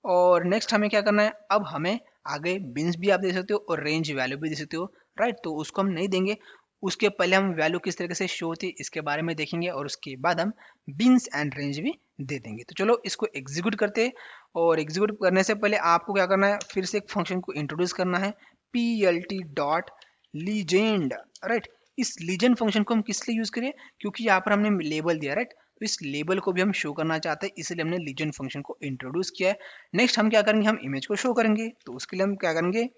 और नेक्स्ट हमें क्या करना है, अब हमें आगे बिन्स भी आप दे सकते हो और रेंज वैल्यू भी दे सकते हो, राइट। तो उसको हम नहीं देंगे, उसके पहले हम वैल्यू किस तरीके से शो होती है इसके बारे में देखेंगे, और उसके बाद हम बिन्स एंड रेंज भी दे देंगे। तो चलो इसको एग्जीक्यूट करते हैं, और एग्जीक्यूट करने से पहले आपको क्या करना है, फिर से एक फंक्शन को इंट्रोड्यूस करना है, plt.legend, राइट। इस लीजेंड फंक्शन को हम किस लिए यूज करें, क्योंकि यहाँ पर हमने लेबल दिया, राइट। तो इस लेबल को भी हम शो करना चाहते हैं, इसलिए हमने लीजेंड फंक्शन को इंट्रोड्यूस किया है। नेक्स्ट हम क्या करेंगे, हम इमेज को शो करेंगे, तो उसके लिए हम क्या करेंगे,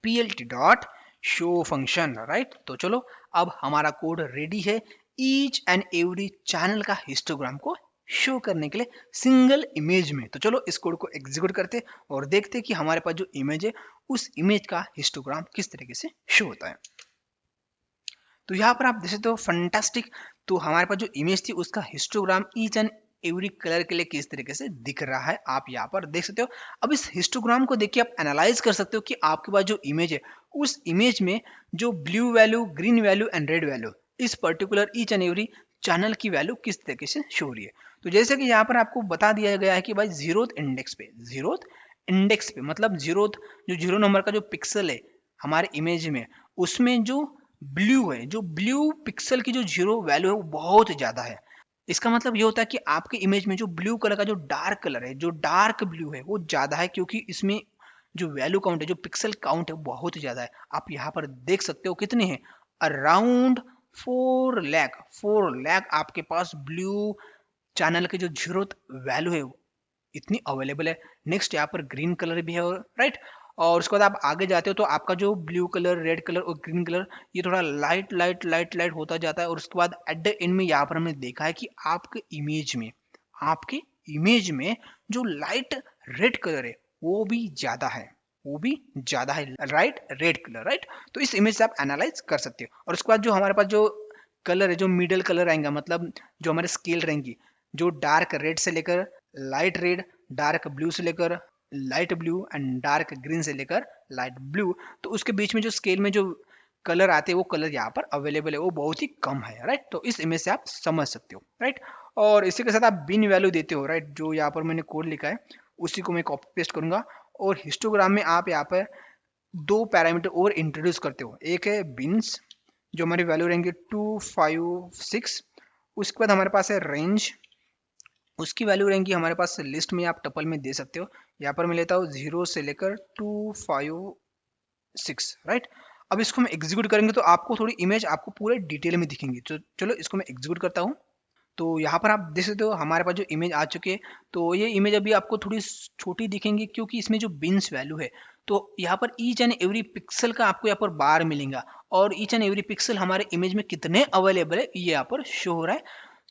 plt.show फंक्शन, राइट। तो चलो अब हमारा कोड रेडी है ईच एंड एवरी चैनल का हिस्टोग्राम को शो करने के लिए सिंगल इमेज में। तो चलो इस कोड को एग्जीक्यूट करते और देखते कि हमारे पास जो इमेज है उस इमेज का हिस्टोग्राम किस तरीके से शो होता है। तो यहाँ पर आप देख सकते हो फंटास्टिक, तो हमारे पास जो इमेज थी उसका histogram each and every colour के लिए किस तरीके से दिख रहा है, आप यहाँ पर देख सकते हो। अब इस हिस्टोग्राम को देखिए आप एनालाइज कर सकते हो कि आपके पास जो इमेज है उस इमेज में जो blue value, green value and red value, इस particular each and every channel की वैल्यू किस तरीके से शो हो रही है। तो जैसे कि यहाँ पर आपको बता दिया गया है कि भाई जीरोथ इंडेक्स पे मतलब जीरो नंबर का जो पिक्सल है हमारे इमेज में, उसमें जो ब्लू है, जो ब्लू पिक्सल की जो जीरो वैल्यू है वो बहुत ज्यादा है। इसका मतलब ये होता है कि आपके इमेज में जो ब्लू कलर का जो डार्क कलर है, जो डार्क ब्लू है वो ज्यादा है, क्योंकि इसमें जो वैल्यू काउंट है, जो पिक्सल काउंट है वो बहुत ज्यादा है। आप यहाँ पर देख सकते हो कितने हैं, अराउंड 4 लाख आपके पास ब्लू चैनल के जो जीरो वैल्यू है इतनी अवेलेबल है। नेक्स्ट यहाँ पर ग्रीन कलर भी है, राइट। और उसके बाद आप आगे जाते हो तो आपका जो ब्लू कलर, रेड कलर और ग्रीन कलर ये थोड़ा लाइट होता जाता है। और उसके बाद एट द एंड में यहाँ पर हमने देखा है कि आपके इमेज में जो लाइट रेड कलर है वो भी ज्यादा है, राइट, रेड कलर, राइट। तो इस इमेज से आप एनालाइज कर सकते हो। और उसके बाद जो हमारे पास जो कलर है, जो मिडल कलर आएगा, मतलब जो हमारे स्केल रहेंगी, जो डार्क रेड से लेकर लाइट रेड, डार्क ब्लू से लेकर light blue and dark green से लेकर लाइट ब्लू, तो उसके बीच में जो स्केल में जो कलर आते हैं वो कलर यहाँ पर अवेलेबल है वो बहुत ही कम है, राइट। तो इस इमेज से आप समझ सकते हो, राइट। और इसी के साथ आप बिन वैल्यू देते हो, राइट। जो यहाँ पर मैंने कोड लिखा है उसी को मैं कॉपी पेस्ट करूंगा, और हिस्टोग्राम में आप यहाँ पर दो पैरामीटर और इंट्रोड्यूस करते हो। एक है बिन्स, जो हमारी वैल्यू रहेंगे 256। उसके बाद हमारे पास है रेंज, उसकी वैल्यू रहेंगी हमारे पास लिस्ट में, आप टपल में दे सकते हो। यहाँ पर मैं लेता हूँ 0 से लेकर 256, राइट। अब इसको हम एग्जीक्यूट करेंगे तो आपको थोड़ी इमेज आपको पूरे डिटेल में दिखेंगी। तो चलो इसको मैं एग्जीक्यूट करता हूँ। तो यहाँ पर आप देख सकते हो हमारे पास जो इमेज आ चुकी है, तो ये इमेज अभी आपको थोड़ी छोटी दिखेंगी क्योंकि इसमें जो बिन्स वैल्यू है, तो यहाँ पर ईच एंड एवरी पिक्सल का आपको यहाँ पर बार मिलेगा, और ईच एंड एवरी पिक्सल हमारे इमेज में कितने अवेलेबल है ये यहाँ पर शो हो रहा है।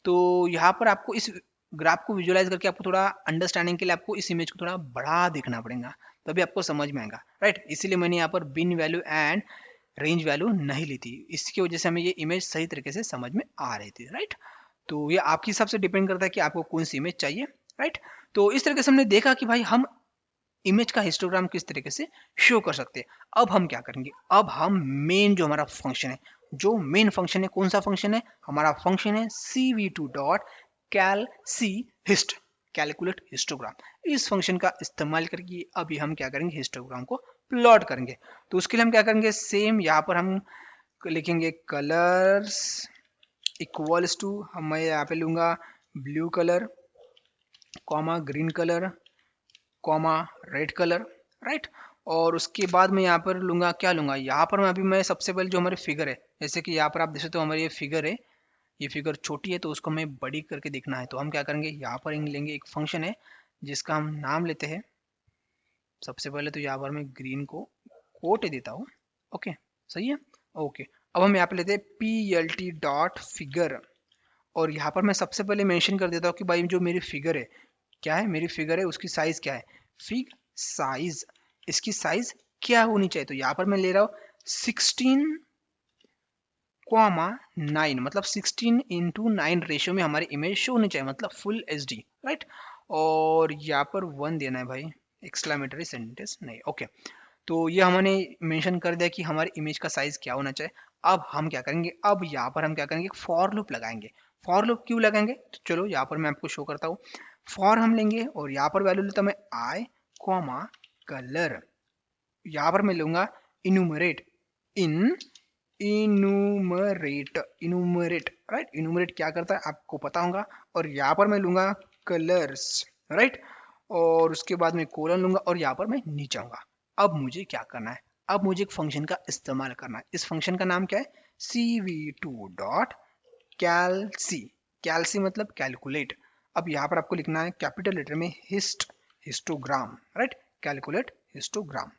तो यहाँ पर आपको इस ग्राफ को विजुअलाइज करके आपको थोड़ा अंडरस्टैंडिंग के लिए आपको इस इमेज को थोड़ा बड़ा देखना पड़ेगा, तभी आपको समझ में आएगा, राइट। इसीलिए मैंने यहाँ पर बिन वैल्यू एंड रेंज वैल्यू नहीं ली थी, इसकी वजह से हमें ये इमेज सही तरीके से समझ में आ रही थी, राइट। तो ये आपके हिसाब से डिपेंड करता है कि आपको कौन सी इमेज चाहिए, राइट। तो इस तरीके से हमने देखा कि भाई हम इमेज का हिस्टोग्राम किस तरीके से शो कर सकते हैं। अब हम क्या करेंगे, अब हम मेन जो हमारा फंक्शन है, जो मेन फंक्शन है, कौन सा फंक्शन है, हमारा फंक्शन है cv2 डॉट कैल सी हिस्ट, कैलकुलेट हिस्टोग्राम। इस फंक्शन का इस्तेमाल करके अभी हम क्या करेंगे, हिस्टोग्राम को प्लॉट करेंगे। तो उसके लिए हम क्या करेंगे, सेम यहाँ पर हम लिखेंगे कलर्स इक्वल्स टू, मैं यहाँ पे लूंगा blue colour, comma green colour, comma red colour, right. और उसके बाद मैं यहाँ पर लूंगा, क्या लूंगा, यहाँ पर मैं सबसे पहले जो हमारी फिगर है, जैसे कि यहाँ पर आप देख सकते हो हमारी ये फिगर है, ये फिगर छोटी है तो उसको हमें बड़ी करके देखना है। तो हम क्या करेंगे, यहाँ पर लेंगे एक फंक्शन है जिसका हम नाम लेते हैं, सबसे पहले तो यहाँ पर मैं ग्रीन को कोट देता हूँ, ओके, सही है, ओके। अब हम यहाँ पे लेते हैं plt डॉट फिगर, और यहाँ पर मैं सबसे पहले मेंशन कर देता हूँ कि भाई जो मेरी फिगर है, क्या है मेरी फिगर है, उसकी साइज क्या है, फिग साइज, इसकी साइज क्या होनी चाहिए। तो यहाँ पर मैं ले रहा हूँ 16,9, मतलब 16:9 रेशियो में हमारी इमेज शो होनी चाहिए, मतलब फुल एच डी, राइट। और यहाँ पर 1 देना है भाई, एक्सक्लामेटरी सेंटेंस नहीं, ओके। तो ये हमने मेंशन कर दिया कि हमारी इमेज का साइज क्या होना चाहिए। अब हम क्या करेंगे, अब यहाँ पर हम क्या करेंगे, फॉर लूप लगाएंगे। फॉर लूप क्यों लगाएंगे, तो चलो यहाँ पर मैं आपको शो करता हूँ। फॉर हम लेंगे और यहाँ पर वैल्यू लेता हूँ मैं आई कॉमा कलर, यहाँ पर मैं लूंगा इनुमरेट, इन इनुमरेट राइट। इनुमरेट क्या करता है आपको पता होगा। और यहाँ पर मैं लूंगा कलर्स, राइट। और उसके बाद मैं कोलन लूंगा और यहाँ पर मैं नीचे आऊंगा। अब मुझे क्या करना है, अब मुझे एक फंक्शन का इस्तेमाल करना है। इस फंक्शन का नाम क्या है, cv2 डॉट कैलसी, कैलसी मतलब कैलकुलेट। अब यहाँ पर आपको लिखना है कैपिटल लेटर में हिस्टोग्राम, राइट, कैलकुलेट हिस्टोग्राम।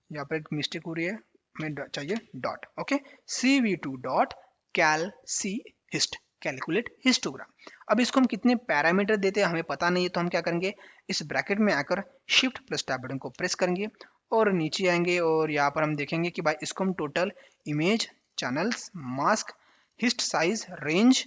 यहाँ पर एक मिस्टेक हो रही है, मैं चाहिए डॉट, ओके, cv2 डॉट कैल सी हिस्ट, कैलकुलेट हिस्टोग्राम। अब इसको हम कितने पैरामीटर देते हैं हमें पता नहीं है, तो हम क्या करेंगे, इस ब्रैकेट में आकर शिफ्ट प्लस टैब बटन को प्रेस करेंगे और नीचे आएंगे और यहाँ पर हम देखेंगे कि भाई इसको हम total image, channels, mask, hist size, range,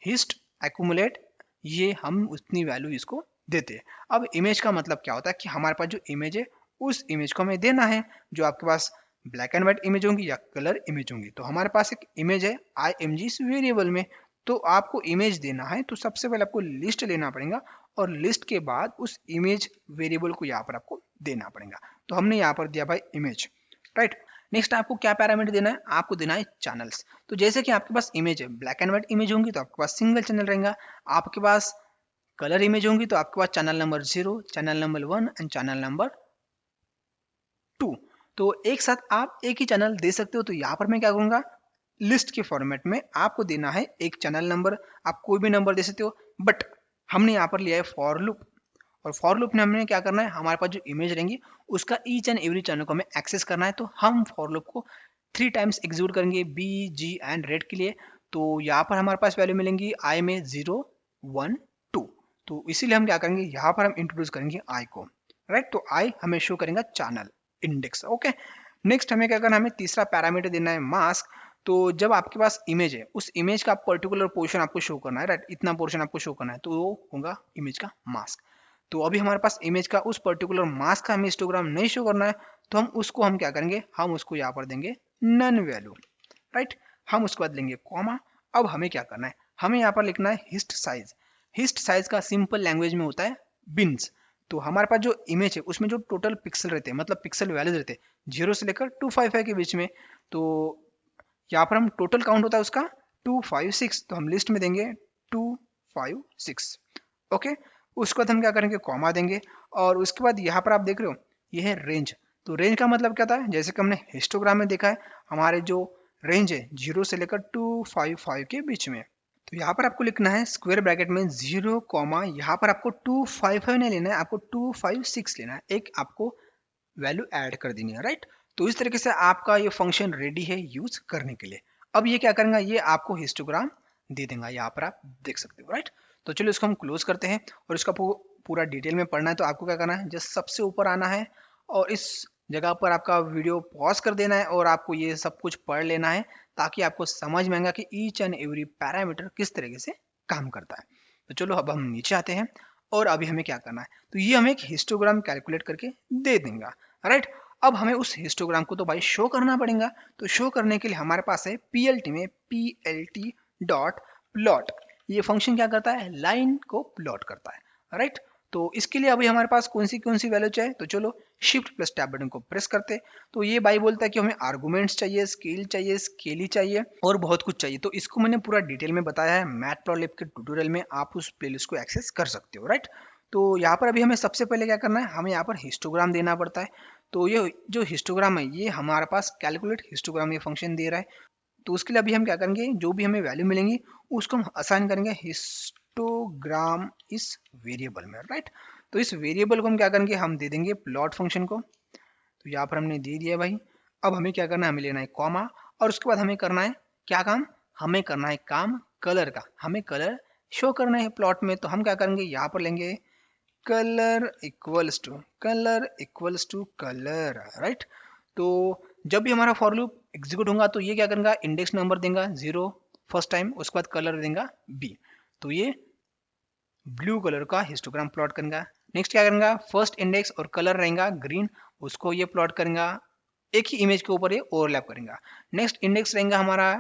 hist, accumulate, ये हम उतनी वैल्यू इसको देते हैं। अब इमेज का मतलब क्या होता है कि हमारे पास जो इमेज है उस इमेज को हमें देना है। जो आपके पास ब्लैक एंड व्हाइट इमेज होंगी या कलर इमेज होंगी, तो हमारे पास एक इमेज है img इस वेरिएबल में, तो आपको इमेज देना है तो सबसे पहले आपको लिस्ट लेना पड़ेगा और लिस्ट के बाद उस इमेज वेरिएबल को यहाँ पर आपको देना पड़ेगा। तो हमने यहाँ पर दिया भाई इमेज, राइट। नेक्स्ट आपको क्या पैरामीटर देना है, आपको देना है चैनल्स। तो जैसे कि आपके पास इमेज है, ब्लैक एंड व्हाइट इमेज होंगी तो आपके पास सिंगल चैनल रहेगा, आपके पास कलर इमेज होंगी तो आपके पास channel number 0, channel number 1 and channel number 2। तो एक साथ आप एक ही चैनल दे सकते हो। तो यहाँ पर मैं क्या करूंगा, लिस्ट के फॉर्मेट में आपको देना है एक चैनल नंबर, आप कोई भी नंबर दे सकते हो, बट हमने यहाँ पर लिया है फॉर लूप। और फॉर लूप में हमने क्या करना है, हमारे पास जो इमेज रहेंगी उसका ईच एंड एवरी चैनल को हमें एक्सेस करना है। तो हम फॉर लूप को 3 टाइम्स एग्जीक्यूट करेंगे, बी, जी एंड रेड के लिए। तो यहाँ पर हमारे पास वैल्यू मिलेंगी आई में 0, 1, 2। तो इसीलिए हम क्या करेंगे, यहाँ पर हम इंट्रोड्यूस करेंगे आई को, राइट। तो आई हमें शो करेगा चैनल इंडेक्स, ओके। नेक्स्ट हमें क्या करना है, हमें तीसरा पैरामीटर देना है मास्क। तो जब आपके पास इमेज है, उस इमेज का पर्टिकुलर पोर्शन आपको शो करना है, राइट, इतना पोर्शन आपको शो करना है, तो वो होगा इमेज का मास्क। तो अभी हमारे पास इमेज का उस पर्टिकुलर मास्क का हमें हिस्टोग्राम नहीं शो करना है, तो हम उसको हम क्या करेंगे, हम उसको यहाँ पर देंगे नन वैल्यू, राइट। हम उसके बाद लेंगे कॉमा। अब हमें क्या करना है, हमें यहाँ पर लिखना है हिस्ट साइज। हिस्ट साइज का सिंपल लैंग्वेज में होता है बिन्स। तो हमारे पास जो इमेज है उसमें जो टोटल पिक्सल रहते हैं, मतलब पिक्सल वैल्यूज रहते हैं 0 से लेकर 255 के बीच में, तो यहाँ पर हम टोटल काउंट होता है उसका 256, तो हम लिस्ट में देंगे 256, ओके। उसके बाद हम क्या करेंगे, कॉमा देंगे। और उसके बाद यहाँ पर आप देख रहे हो ये है रेंज। तो रेंज का मतलब क्या था, जैसे कि हमने हिस्टोग्राम में देखा है, हमारे जो रेंज है 0 से लेकर 255 के बीच में। तो यहाँ पर आपको लिखना है स्क्वायर ब्रैकेट में 0 कॉमा, यहाँ पर आपको 255 नहीं लेना है, आपको 256 लेना है, एक आपको वैल्यू ऐड कर देनी है, राइट। तो इस तरीके से आपका ये फंक्शन रेडी है यूज करने के लिए। अब ये क्या करेंगे, ये आपको हिस्टोग्राम दे देगा, यहाँ पर आप देख सकते हो, राइट। तो चलो इसको हम क्लोज करते हैं। और इसका पूरा डिटेल में पढ़ना है तो आपको क्या करना है, जस्ट सबसे ऊपर आना है और इस जगह पर आपका वीडियो पॉज कर देना है और आपको ये सब कुछ पढ़ लेना है, ताकि आपको समझ में आएगा कि ईच एंड एवरी पैरामीटर किस तरीके से काम करता है। तो चलो अब हम नीचे आते हैं और अभी हमें क्या करना है, तो ये हमें एक हिस्टोग्राम कैलकुलेट करके दे देगा, राइट। अब हमें उस हिस्टोग्राम को तो भाई शो करना पड़ेगा। तो शो करने के लिए हमारे पास है पीएलटी में plt डॉट प्लॉट। ये फंक्शन क्या करता है, लाइन को प्लॉट करता है, राइट। तो इसके लिए अभी हमारे पास कौन सी वैल्यू चाहिए, तो चलो शिफ्ट प्लस टैब बटन को प्रेस करते। तो ये भाई बोलता है कि हमें आर्गुमेंट्स चाहिए, स्केल चाहिए, स्केली चाहिए और बहुत कुछ चाहिए। तो इसको मैंने पूरा डिटेल में बताया है मैटप्लॉटलिब के ट्यूटोरियल में, आप उस प्लेलिस्ट को एक्सेस कर सकते हो, राइट। तो यहाँ पर अभी हमें सबसे पहले क्या करना है, हमें यहाँ पर हिस्टोग्राम देना पड़ता है। तो ये जो हिस्टोग्राम है ये हमारे पास कैलकुलेट हिस्टोग्राम ये फंक्शन दे रहा है। तो उसके लिए अभी हम क्या करेंगे, जो भी हमें वैल्यू मिलेंगी उसको हम असाइन करेंगे हिस्टोग्राम इस वेरिएबल में, राइट। तो इस वेरिएबल को हम क्या करेंगे, हम दे देंगे प्लॉट फंक्शन को। तो यहाँ पर हमने दे दिया भाई। अब हमें क्या करना है, हमें लेना है कॉमा और उसके बाद हमें करना है क्या काम, हमें करना है काम कलर का, हमें कलर शो करना है प्लॉट में। तो हम क्या करेंगे, यहाँ पर लेंगे colour equals to colour, right. तो जब भी हमारा फॉर लूप एग्जीक्यूट होगा तो ये क्या करेगा, इंडेक्स नंबर देगा 0 फर्स्ट टाइम, उसके बाद कलर देगा बी, तो ये ब्लू कलर का हिस्टोग्राम प्लॉट करेगा। नेक्स्ट क्या करेगा, फर्स्ट इंडेक्स और कलर रहेगा ग्रीन, उसको ये प्लॉट करेगा, एक ही इमेज के ऊपर ये ओवरलैप करेगा। नेक्स्ट इंडेक्स रहेगा हमारा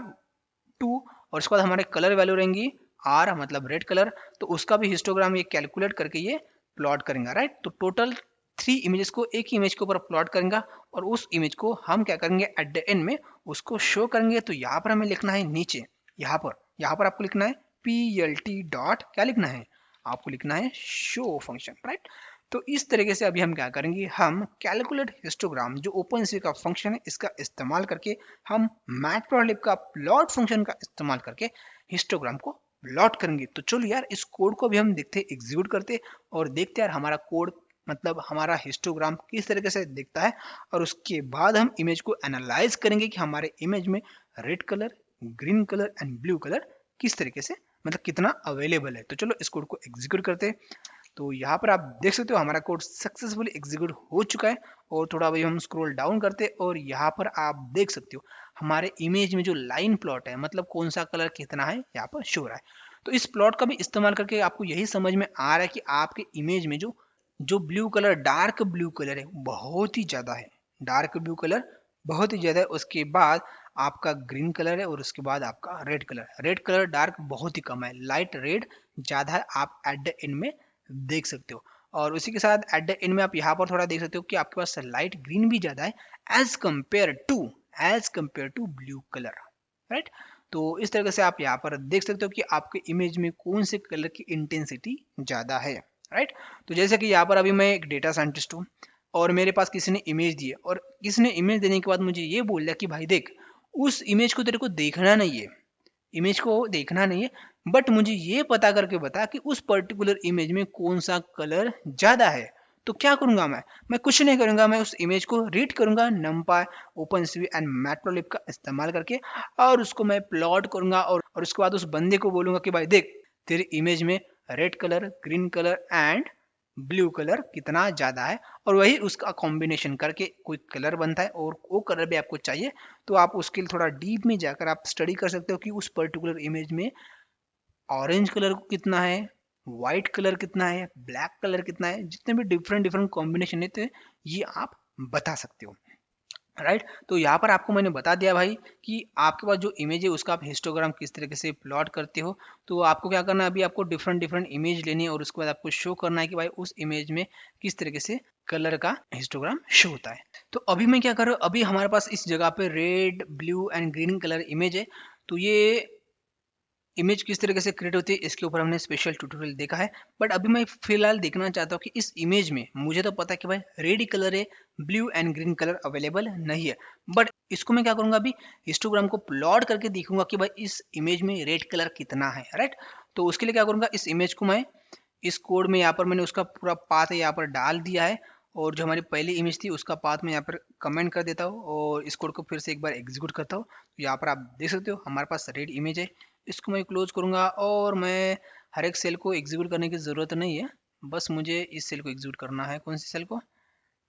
2 और उसके बाद हमारे कलर वैल्यू रहेंगी आर मतलब रेड कलर, तो उसका भी हिस्टोग्राम ये कैलकुलेट करके ये प्लॉट करेगा, राइट। तो टोटल 3 इमेजेस को एक ही इमेज के ऊपर प्लॉट करेगा और उस इमेज को हम क्या करेंगे एट द एंड में उसको शो करेंगे। तो यहाँ पर हमें लिखना है नीचे, यहाँ पर आपको लिखना है plt डॉट, क्या लिखना है, आपको लिखना है शो फंक्शन, राइट। तो इस तरीके से अभी हम क्या करेंगे, हम कैलकुलेट हिस्टोग्राम जो ओपनसीवी का फंक्शन है इसका इस्तेमाल करके हम मैटप्लॉटलिब का प्लॉट फंक्शन का इस्तेमाल करके हिस्टोग्राम को प्लॉट करेंगे। तो चलो यार इस कोड को भी हम देखते, एग्जीक्यूट करते और देखते यार हमारा कोड मतलब हमारा हिस्टोग्राम किस तरीके से दिखता है, और उसके बाद हम इमेज को एनालाइज करेंगे कि हमारे इमेज में red colour, green colour and blue colour किस तरीके से मतलब कितना अवेलेबल है। तो चलो इस कोड को एग्जीक्यूट करते। तो यहाँ पर आप देख सकते हो हमारा कोड सक्सेसफुली एग्जीक्यूट हो चुका है। और थोड़ा अभी हम स्क्रॉल डाउन करते और यहाँ पर आप देख सकते हो हमारे इमेज में जो लाइन प्लॉट है मतलब कौन सा कलर कितना है यहाँ पर शो हो रहा है। तो इस प्लॉट का भी इस्तेमाल करके आपको यही समझ में आ रहा है कि आपके इमेज में जो जो blue colour, dark blue colour है बहुत ही ज़्यादा है, डार्क ब्लू कलर बहुत ही ज़्यादा है। उसके बाद आपका ग्रीन कलर है और उसके बाद आपका रेड कलर डार्क बहुत ही कम है, लाइट रेड ज़्यादा है, आप एट द एंड में देख सकते हो। और उसी के साथ एट द एंड में आप यहाँ पर थोड़ा देख सकते हो कि आपके पास लाइट ग्रीन भी ज़्यादा है as compare to blue colour, right. तो इस तरीके से आप यहाँ पर देख सकते हो कि आपके इमेज में कौन से कलर की इंटेंसिटी ज़्यादा है, राइट। तो जैसे कि यहाँ पर अभी मैं एक डेटा साइंटिस्ट हूँ और मेरे पास किसी ने इमेज दी है और किसी ने इमेज देने के बाद मुझे ये बोल दिया कि भाई देख उस इमेज को तेरे को देखना नहीं है, इमेज को देखना नहीं है, बट मुझे ये पता करके बता कि उस पर्टिकुलर इमेज में कौन सा कलर ज़्यादा है। तो क्या करूंगा मैं कुछ नहीं करूंगा, मैं उस इमेज को रीड करूंगा नमपाई, ओपनसीवी एंड मैटप्लॉटलिब का इस्तेमाल करके और उसको मैं प्लॉट करूंगा और उसके बाद उस बंदे को बोलूंगा कि भाई देख तेरे इमेज में red colour, green colour and blue colour कितना ज़्यादा है, और वही उसका कॉम्बिनेशन करके कोई कलर बनता है और वो कलर भी आपको चाहिए। तो आप उसके लिए थोड़ा डीप में जाकर आप स्टडी कर सकते हो कि उस पर्टिकुलर इमेज में ऑरेंज कलर कितना है, वाइट कलर कितना है, ब्लैक कलर कितना है, जितने भी डिफरेंट डिफरेंट कॉम्बिनेशन है तो ये आप बता सकते हो, राइट। तो यहाँ पर आपको मैंने बता दिया भाई कि आपके पास जो इमेज है उसका आप हिस्टोग्राम किस तरीके से प्लॉट करते हो। तो आपको क्या करना है, अभी आपको डिफरेंट डिफरेंट इमेज लेनी है और उसके बाद आपको शो करना है कि भाई उस इमेज में किस तरीके से कलर का हिस्टोग्राम शो होता है। तो अभी मैं क्या कर रहा हूँ, अभी हमारे पास इस जगह पे red, blue and green colour image है। तो ये इमेज किस तरीके से क्रिएट होती है इसके ऊपर हमने स्पेशल ट्यूटोरियल देखा है, बट अभी मैं फिलहाल देखना चाहता हूँ कि इस इमेज में मुझे तो पता है कि भाई रेड कलर है, blue and green colour available नहीं है, बट इसको मैं क्या करूंगा, अभी हिस्टोग्राम को प्लॉट करके देखूंगा कि भाई इस इमेज में रेड कलर कितना है, राइट। तो उसके लिए क्या करूंगा, इस इमेज को मैं इस कोड में यहाँ पर मैंने उसका पूरा पाथ यहाँ पर डाल दिया है और जो हमारी पहली इमेज थी उसका पाथ मैं यहाँ पर कमेंट कर देता हूँ और इस कोड को फिर से एक बार एग्जीक्यूट करता हूँ। तो यहाँ पर आप देख सकते हो हमारे पास रेड इमेज है, इसको मैं क्लोज करूँगा और मैं हर एक सेल को एग्जीक्यूट करने की ज़रूरत नहीं है, बस मुझे इस सेल को एग्जीक्यूट करना है। कौन सी सेल को,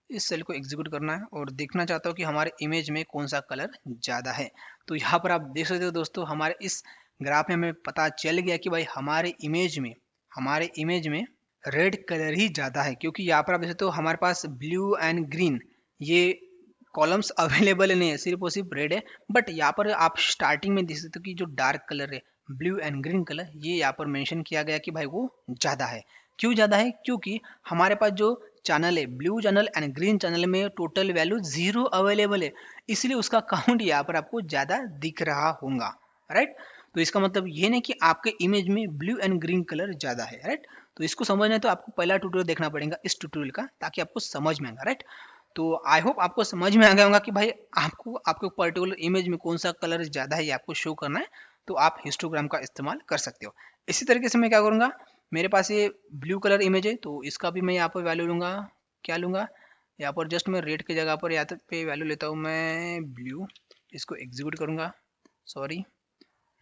इस सेल को एग्जीक्यूट करना है और देखना चाहता हूँ कि हमारे इमेज में कौन सा कलर ज़्यादा है। तो यहाँ पर आप देख सकते हो दोस्तों हमारे इस ग्राफ में हमें पता चल गया कि भाई हमारे इमेज में रेड कलर ही ज़्यादा है, क्योंकि यहाँ पर आप देख सकते हो हमारे पास ब्लू एंड ग्रीन ये कॉलम्स अवेलेबल नहीं है, सिर्फ और सिर्फ रेड है। बट यहाँ पर आप स्टार्टिंग में देख सकते हो कि जो डार्क कलर है ब्लू एंड ग्रीन कलर ये यहाँ पर मेंशन किया गया कि भाई वो ज़्यादा है। क्यों ज़्यादा है, क्योंकि हमारे पास जो चैनल है blue channel and green channel में टोटल वैल्यू 0 अवेलेबल है, इसलिए उसका काउंट यहाँ पर आपको ज़्यादा दिख रहा होगा, राइट। तो इसका मतलब ये नहीं कि आपके इमेज में ब्लू एंड ग्रीन कलर ज़्यादा है, राइट। तो इसको समझना है तो आपको पहला ट्यूटोरियल देखना पड़ेगा इस ट्यूटोरियल का, ताकि आपको समझ में आएगा, राइट। तो आई होप आपको समझ में आ गया होगा कि भाई आपको आपके पर्टिकुलर इमेज में कौन सा कलर ज़्यादा है ये आपको शो करना है, तो आप हिस्टोग्राम का इस्तेमाल कर सकते हो। इसी तरीके से मैं क्या करूँगा, मेरे पास ये ब्लू कलर इमेज है तो इसका भी मैं यहाँ पर वैल्यू लूँगा, क्या लूँगा, यहाँ पर जस्ट मैं रेड की जगह पर यहाँ पे वैल्यू लेता हूँ मैं ब्लू, इसको एग्जीक्यूट करूंगा, सॉरी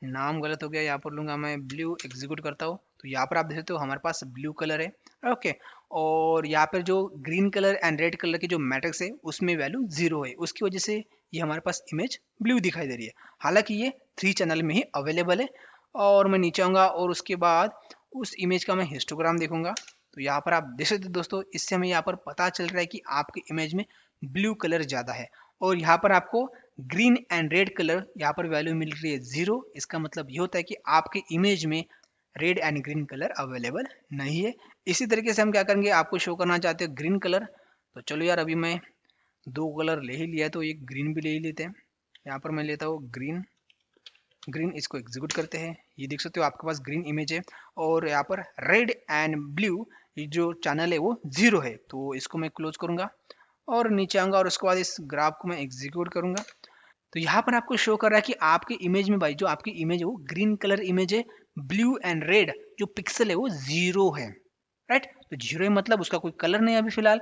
नाम गलत हो गया, यहाँ पर लूंगा मैं ब्लू, एग्जीक्यूट करता हूँ तो यहाँ पर आप देख सकते हो हमारे पास ब्लू कलर है। ओके, और यहाँ पर जो green colour and red colour की जो मैट्रिक्स है उसमें वैल्यू 0 है, उसकी वजह से ये हमारे पास इमेज ब्लू दिखाई दे रही है। हालांकि ये 3 चैनल में ही अवेलेबल है। और मैं नीचे आऊँगा और उसके बाद उस इमेज का मैं हिस्टोग्राम देखूंगा, तो यहाँ पर आप देख सकते हो दोस्तों, इससे हमें यहाँ पर पता चल रहा है कि आपके इमेज में ब्लू कलर ज़्यादा है और यहाँ पर आपको ग्रीन एंड रेड कलर यहाँ पर वैल्यू मिल रही है 0। इसका मतलब ये होता है कि आपके इमेज में red and green colour available नहीं है। इसी तरीके से हम क्या करेंगे, आपको शो करना चाहते हैं ग्रीन कलर, तो चलो यार अभी मैं 2 कलर ले ही लिया तो एक ग्रीन भी ले ही लेते हैं। यहाँ पर मैं लेता हूँ ग्रीन, इसको एग्जीक्यूट करते हैं। ये देख सकते हो आपके पास ग्रीन इमेज है और यहाँ पर रेड एंड ब्लू जो चैनल है वो 0 है, तो इसको मैं क्लोज करूंगा और नीचे आऊंगा और उसके बाद इस ग्राफ को मैं एग्जीक्यूट करूंगा। तो यहाँ पर आपको शो कर रहा है कि आपके इमेज में भाई जो आपकी इमेज है वो ग्रीन कलर इमेज है, ब्लू एंड रेड जो पिक्सल है वो 0 है, राइट। तो 0 है मतलब उसका कोई कलर नहीं है अभी फिलहाल,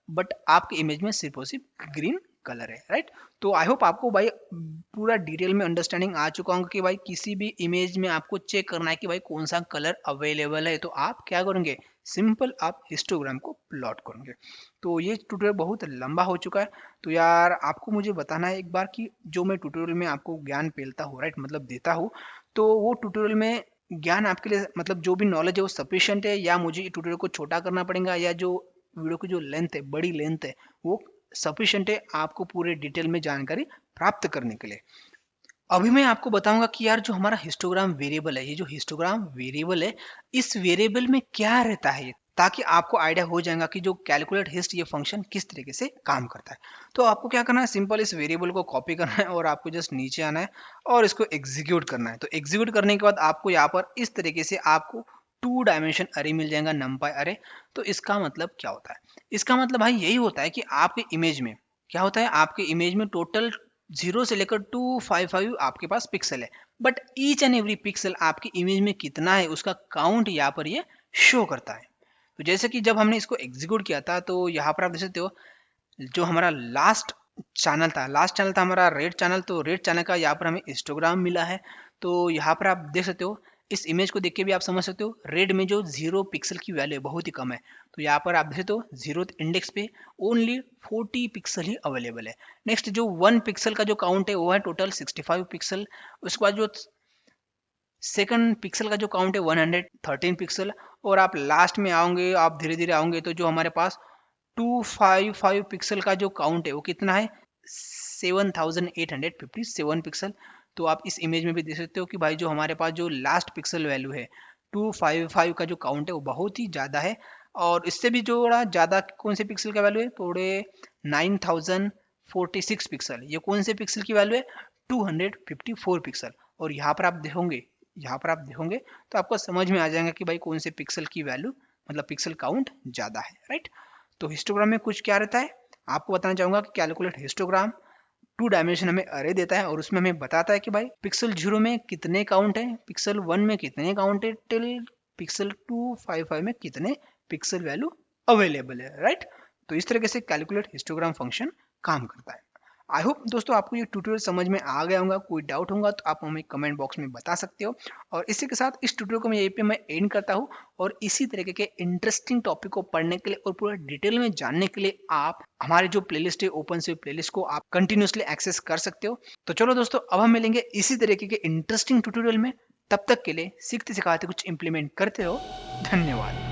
बट आपके इमेज में सिर्फ और सिर्फ ग्रीन कलर है, राइट। तो आई होप आपको भाई पूरा डिटेल में अंडरस्टैंडिंग आ चुका होगा कि भाई किसी भी इमेज में आपको चेक करना है कि भाई कौन सा कलर अवेलेबल है, तो आप क्या करेंगे, सिंपल आप हिस्टोग्राम को प्लॉट करेंगे। तो ये ट्यूटोरियल बहुत लंबा हो चुका है, तो यार आपको मुझे बताना है एक बार कि जो मैं ट्यूटोरियल में आपको ज्ञान पेलता हूँ, राइट, मतलब देता हूँ, तो वो ट्यूटोरियल में ज्ञान आपके लिए मतलब जो भी नॉलेज है वो सफिशिएंट है या मुझे ट्यूटोरियल को छोटा करना पड़ेगा, या जो वीडियो की जो लेंथ है, बड़ी लेंथ है, वो सफिशिएंट है आपको पूरे डिटेल में जानकारी प्राप्त करने के लिए। अभी मैं आपको बताऊंगा कि यार जो हमारा हिस्टोग्राम वेरिएबल है, ये जो हिस्टोग्राम वेरिएबल है, इस वेरिएबल में क्या रहता है, ताकि आपको आइडिया हो जाएगा कि जो कैलकुलेट हिस्ट ये फंक्शन किस तरीके से काम करता है। तो आपको क्या करना है, सिंपल इस वेरिएबल को कॉपी करना है और आपको जस्ट नीचे आना है और इसको एग्जीक्यूट करना है। तो एग्जीक्यूट करने के बाद आपको यहाँ पर इस तरीके से आपको 2 डायमेंशन अरे मिल जाएगा, नंपाई अरे। तो इसका मतलब क्या होता है, इसका मतलब भाई यही होता है कि आपके इमेज में क्या होता है, आपके इमेज में टोटल 0 से लेकर 255 आपके पास पिक्सल है, but each and every pixel आपकी इमेज में कितना है उसका काउंट यहाँ पर ये शो करता है। तो जैसे कि जब हमने इसको एग्जीक्यूट किया था तो यहाँ पर आप देख सकते हो जो हमारा लास्ट चैनल था हमारा रेड चैनल, तो रेड चैनल का यहाँ पर हमें हिस्टोग्राम मिला है। तो यहाँ पर आप देख सकते हो, इस इमेज को देख के भी आप समझ सकते हो रेड में जो 0 पिक्सल की वैल्यू है बहुत ही कम है। तो यहाँ पर आप देख सकते हो 0th इंडेक्स पे ओनली 40 पिक्सल ही अवेलेबल है। नेक्स्ट जो 1 पिक्सल का जो काउंट है वो है टोटल 65 पिक्सल। उसके बाद जो सेकंड पिक्सल का जो काउंट है 113 पिक्सल। और आप लास्ट में आओगे, आप धीरे धीरे आओगे तो जो हमारे पास 255 पिक्सल का जो काउंट है वो कितना है, 7857 पिक्सल। तो आप इस इमेज में भी देख सकते हो कि भाई जो हमारे पास जो लास्ट पिक्सल वैल्यू है 255 का जो काउंट है वो बहुत ही ज़्यादा है। और इससे भी जोड़ा ज़्यादा कौन से पिक्सल का वैल्यू है, थोड़े 9046 पिक्सल। ये कौन से पिक्सल की वैल्यू है, 254 पिक्सल। और यहाँ पर आप देखोगे तो आपको समझ में आ जाएगा कि भाई कौन से पिक्सल की वैल्यू मतलब पिक्सल काउंट ज़्यादा है, राइट। तो हिस्टोग्राम में कुछ क्या रहता है, आपको बताना चाहूंगा कि कैलकुलेट हिस्टोग्राम 2 डायमेंशन हमें अरे देता है और उसमें हमें बताता है कि भाई पिक्सल 0 में कितने काउंट है, पिक्सल 1 में कितने काउंट है, टिल पिक्सल 255 में कितने पिक्सल वैल्यू अवेलेबल है, राइट। तो इस तरीके से कैलकुलेट हिस्टोग्राम फंक्शन काम करता है। आई होप दोस्तों आपको ये ट्यूटोरियल समझ में आ गया होगा। कोई डाउट होगा तो आप हमें कमेंट बॉक्स में बता सकते हो। और इसी के साथ इस ट्यूटोरियल को मैं यहीं पे मैं एंड करता हूँ। और इसी तरीके के इंटरेस्टिंग टॉपिक को पढ़ने के लिए और पूरा डिटेल में जानने के लिए आप हमारे जो प्लेलिस्ट है ओपन से प्लेलिस्ट को आप कंटिन्यूसली एक्सेस कर सकते हो। तो चलो दोस्तों अब हम मिलेंगे इसी तरीके के इंटरेस्टिंग ट्यूटोरियल में। तब तक के लिए सीखते सिखाते कुछ इंप्लीमेंट करते रहो। धन्यवाद।